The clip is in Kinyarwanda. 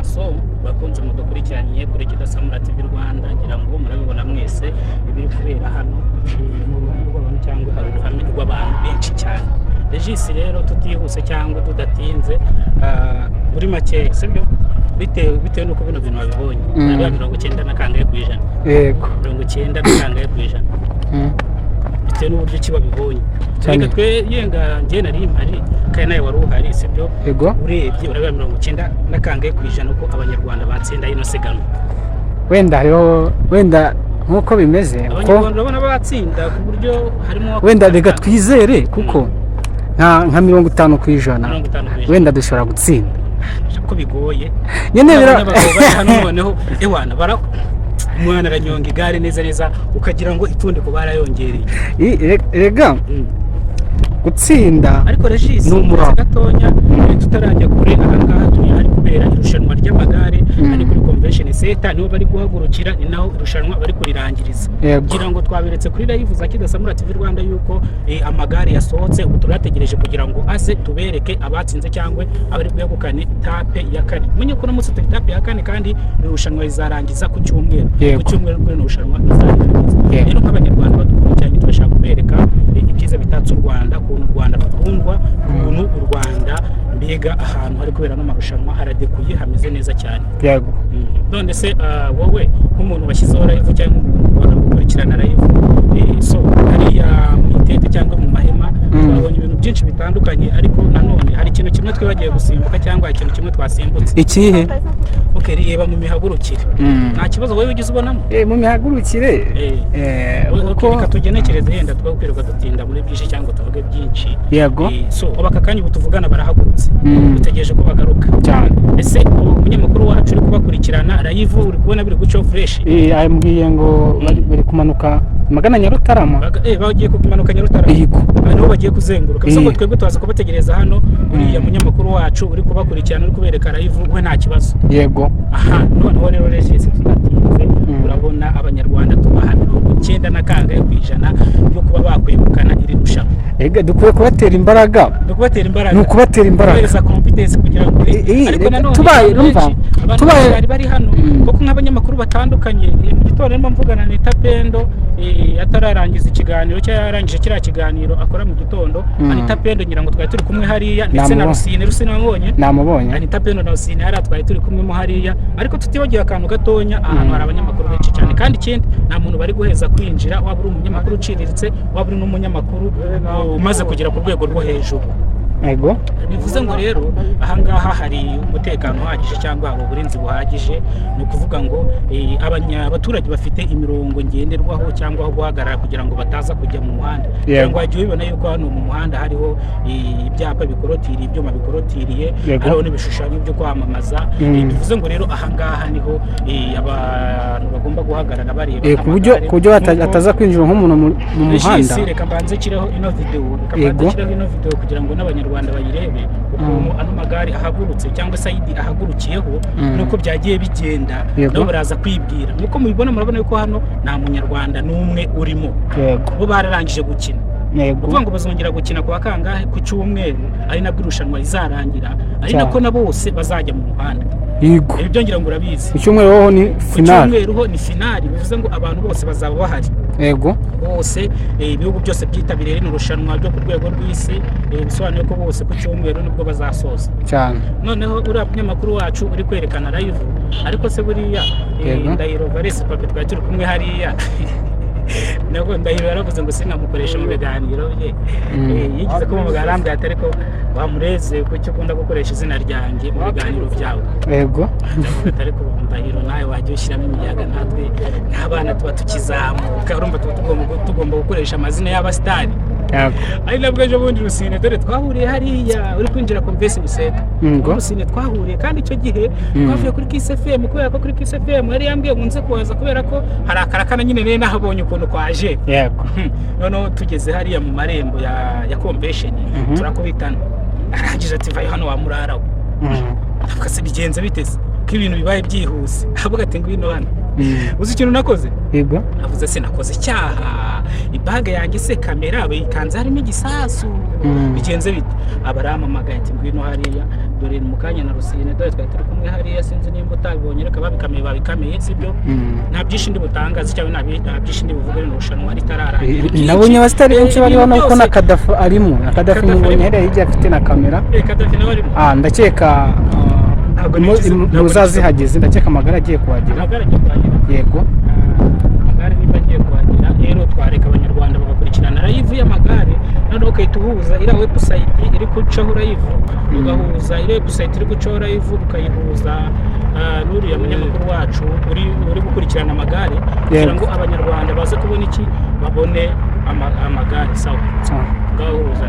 so bakunze mudukurikiranye kuri Kidasamura TV Rwanda, ngira ngo murabibona mwese ibiri kubera hano mu ruhame rw'abantu cyangwa hari uruhame rw'abantu benshi cyane. Regis rero tutihuse cyangwa tudatinze muri make sibyo bitewe nuko bino bintu babibonye ari 90 na kangahe ku ijana. Yego 90 na kangahe ku ijana. Bitewe n'uburyo ki babibonye. Reka twe yenga ngiye nari impari kandi nawe wari uhari sibyo. Yego Urebye urabya 90 na kangahe ku ijana uko abanyarwanda batsinda ino siganwa. Wenda nkuko bimeze Abanyarwanda urabona batsinda ku buryo harimo wenda rega twizere kuko nka 50 ku ijana wenda dushobora gutsinda ko bigoye nyene hano noneho ewana bara umwana aranyonga igare neza ukagira ngo itundi ko barayongereye rega gutsinda ariko Regis gatonya tutarajya kure ahangaha turi hari kubera irushanwa ry'amagare ari kuri convention center niho bari guhagurukira ni naho irushanwa bari kurirangiriza kugira ngo twaberetse kuri live za Kidasamura TV Rwanda yuko amagare yasohotse ubu turategereje kugira ngo ase tubereke abatsinze cyangwa abari kuyegukana tape ya kane munye ko namutse tape ya kane kandi irushanwa rizarangiza ku cyumweru rwo irushanwa rizarangiza rero nk'abanyarwanda badukurikiranye turashaka kubereka ibyiza bitatse u Rwanda ukuntu u Rwanda bakundwa ukuntu u Rwanda mbega ahantu hari kubera n'amarushanwa haradekuye hameze neza cyane. Yego none se wowe nk'umuntu washyizeho live cyangwa umuntu gukurikirana live so hariya mu itete cyangwa mu mahema twabonye ibintu byinshi bitandukanye ariko nanone hari ikintu kimwe twibagiye gusimbuka cyangwa ikintu kimwe twasimbutse. Ikihe? Okay, reba mu mihagurukire nta kibazo wowe ugize ubonamo mu mihagurukire uko katugenekereze yenda twakwirirwa dutinda muri byinshi cyangwa tuvuge byinshi. Yego so abakakanye ubutuvugana barahagurutse dutegereje ko bagaruka cyane. Ese umunyamakuru wacu uri kubakurikirana live uri kubona biri guco fresh? Ambwiye ngo bari kumanuka magana Nyarutarama. Bagiye kumanuka Nyarutarama. Yego. Niho bagiye kuzenguruka. Biso ngo twebwe twaza kubategereza hano uriya munyamakuru wacu uri kubakurikirana uri kubereka live we nta kibazo. Yego. Aha noneho rero Regis tudatinze urabona abanyarwanda tubaha 90 na kangahe ku ijana yo kuba bakwegukana iri rushanwa. Ega dukwiye kubatera imbaraga. Nukubatera imbaraga. Kubereza competence kugira ngo ariko nanone tubaye bari hano kuko nk'abanyamakuru batandukanye mu gitondo arimo mvugana na Tapendo atararangiza ikiganiro cyo yarangije kiriya kiganiro akora mu gitondo ari Tapendo ngira ngo twari turi kumwe hariya ndetse na Rusine wabonye namubonye ari Tapendo na Rusine hari twari turi kumwe mu hariya ariko tutibagiye akantu gatonya ahantu hari abanyamakuru benshi cyane kandi ikindi nta muntu bari guheza kwinjira waba uri umunyamakuru uciriritse waba uri n'umunyamakuru umaze kugera ku rwego rwo hejuru. Ego bivuze ngo rero ahangaha hari umutekano uhagije cyangwa uburinzi buhagije ni ukuvuga ngo abaturage bafite imirongo ngenderwaho cyangwa aho guhagarara kugira ngo bataza kujya mu muhanda cyangwa wagiye ubibona yuko hano mu muhanda hariho ibyapa bikorotiriye ibyuma bikorotiriye hariho n'ibishushanyo byo kwamamaza. Bivuze ngo rero ahangaha niho abantu bagomba guhagarara bareba ku buryo ataza kwinjira nk'umuntu mu muhanda. Reka mbanze kireho ino video kugira ngo n'abanyarwanda bayirebe ukuntu ano magare ahagurutse cyangwa sayidi ahagurukiyeho nuko byagiye bigenda nabo baraza kwibwira nuko mubibona murabona yuko hano nta munyarwanda n'umwe urimo bo bararangije gukina. Kuvuga ngo bazongera gukina kwa kangahe ku cyumweru ari nabwo irushanwa rizarangira ari nako na bose bazajya mu muhanda. Yego ibyo ngira ngo urabizi icyumweru ho ni finale. Icyumweru ho ni finale bivuze ngo abantu bose bazaba bahari. Yego bose ibihugu byose byitabiriye rino rushanwa ryo ku rwego rw'isi bisobanuye ko bose ku cyumweru nibwo bazasoza cyane. Noneho uriya munyamakuru wacu uri kwerekana live ariko se buriya Ndahiro Valens Pape twari turi kumwe hariya nako Ndahiro yaravuze ngo sinkamukoresha mu biganiro bye yigize ko mu mugarambye atariko wamureze ko cyo kunda gukoresha izina ryanjye mu biganiro byawe. Yego ariko Ndahiro nawe wagiye ushyiramo imiyaga natwe nk'abana tuba tukizamuka urumva tugomba gukoresha amazina y'abastari. Ari nabwo ejo bundi Rusine dore twahuriye hariya uri kwinjira Convention Center. Rusine twahuriye kandi icyo gihe twavuye kuri Kiss FM kubera ko kuri Kiss FM yari yambwiye ngo nze kuza kubera ko hari akarakana nyine nene nahabonye ukuntu kwaje. Yego noneho tugeze hariya mu marembo ya Convention turakubitana arangije ati vayo hano wa murara we. se bigenze bitese ko ibintu bibaye byihuse avuga ati ngwino hano uzi ikintu nakoze yego navuze se nakoze icyaha ibaga yanjye se kamera bayikanze harimo igisasu bigenze bite abaramamagaye ati ngwino hariya dore mu kanya na Rusine dore twari turi kumwe hariya sinzi nimba utabibonye reka babikameye sibyo nta byinshi ndi butangaza cyangwa nta byinshi ndi buvuge no rushanwa ritararangira nabonye abasitari benshi bari hano ko na Kadafi arimo na Kadafi mubonye hariya hirya afite na kamera Kadafi nawe arimo ndakeka ntuzazihageze ndakeka amagare agiye kuhagera yego amagare niba agiye kuhagera rero twareka abanyarwanda bagakurikirana live y'amagare noneho ukahita uhuza iriya website iri gucaho live ugahuza iriya website iri gucaho live ukayihuza n'uriya munyamakuru wacu uri gukurikirana amagare kugira ngo abanyarwanda baze kubona iki babone amagare sawa ugahuza